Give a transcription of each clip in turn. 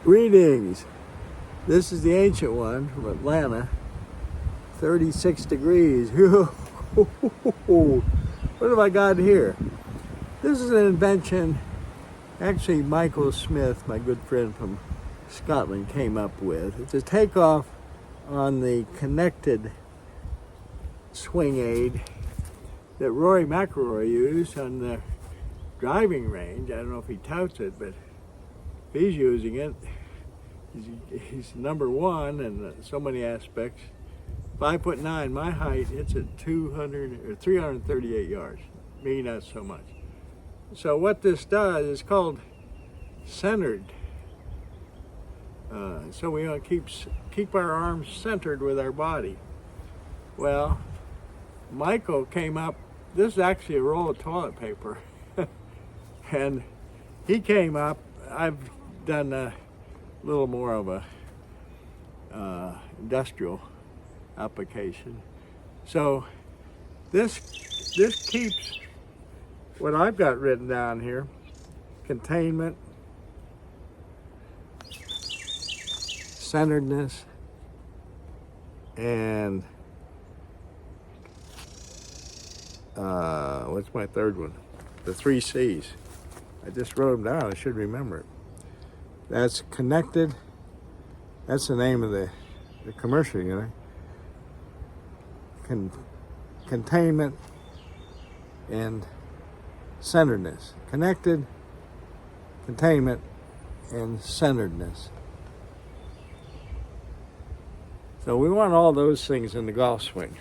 Greetings. This is the ancient one from Atlanta. 36 degrees. What have I got here? This is an invention actually Michael Smith, my good friend from Scotland, came up with. It's a takeoff on the connected swing aid that Rory McElroy used on the driving range. I don't know if he touts it, but if he's using it, he's number one in so many aspects. 5'9", my height, it's at 200 or 338 yards. Me, not so much. So what this does is called centered. So we want to keep our arms centered with our body. Well, Michael came up. This is actually a roll of toilet paper, and he came up. I've done a little more of a industrial application. So this keeps what I've got written down here: containment, centeredness, and what's my third one? The 3 C's. I just wrote them down. I should remember it. That's connected. That's the name of the commercial, you know. Containment and centeredness. Connected, containment, and centeredness. So we want all those things in the golf swing.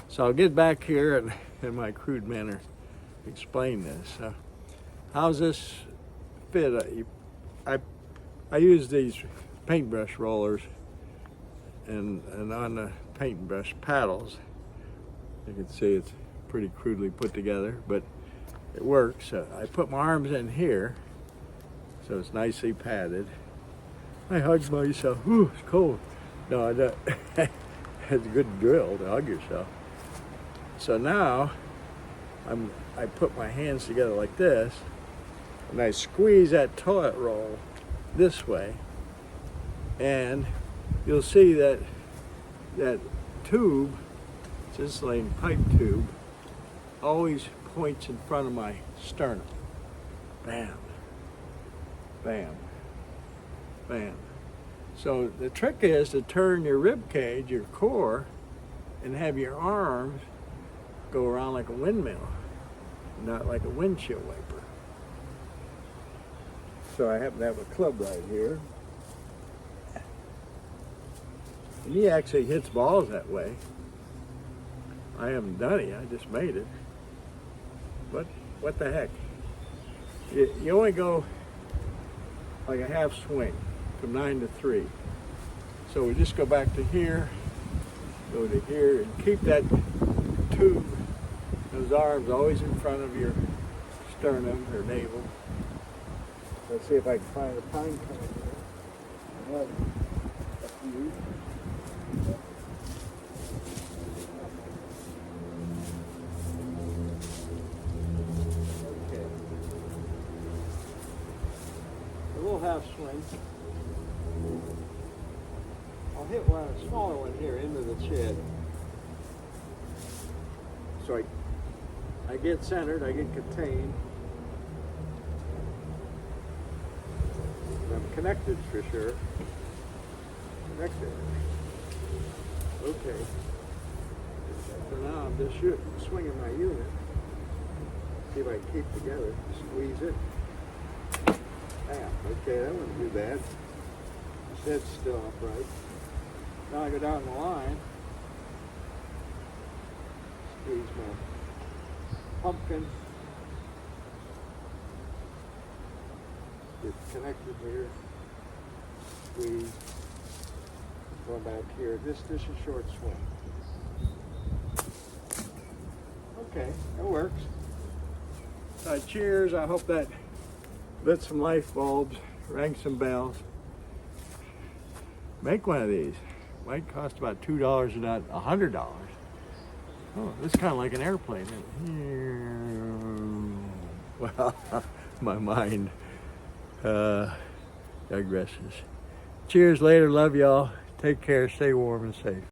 So I'll get back here and in my crude manner explain this. How's this fit? I use these paintbrush rollers and on the paintbrush paddles. You can see it's pretty crudely put together, but it works. I put my arms in here, so it's nicely padded. I hug myself. Ooh, it's cold. No, I don't. It's a good drill to hug yourself. So now I put my hands together like this, and I squeeze that toilet roll this way, and you'll see that tube, this lane pipe tube, always points in front of my sternum. Bam, bam, bam. So the trick is to turn your rib cage, your core, and have your arms go around like a windmill, not like a windshield wiper. So I happen to have a club right here. And he actually hits balls that way. I haven't done it, I just made it. But what the heck? You only go like a half swing from 9 to 3. So we just go back to here, go to here, and keep that tube, those arms always in front of your sternum or navel. Let's see if I can find a pine cone here. I have a few. Okay. A little half swing. I'll hit one, a smaller one here into the chin. So I get centered, I get contained. I'm connected for sure. Connected. Okay. So now I'm just swinging my unit. See if I can keep together. Squeeze it. Bam. Okay, that wouldn't do bad. The head's still upright. Now I go down the line. Squeeze my pumpkin. Get connected here. Squeeze. Going back here. This is a short swing. Okay, that works. Cheers. I hope that lit some light bulbs, rang some bells. Make one of these. Might cost about $2 and not $100. Oh, this is kind of like an airplane. Well, my mind digresses. Cheers later. Love y'all. Take care. Stay warm and safe.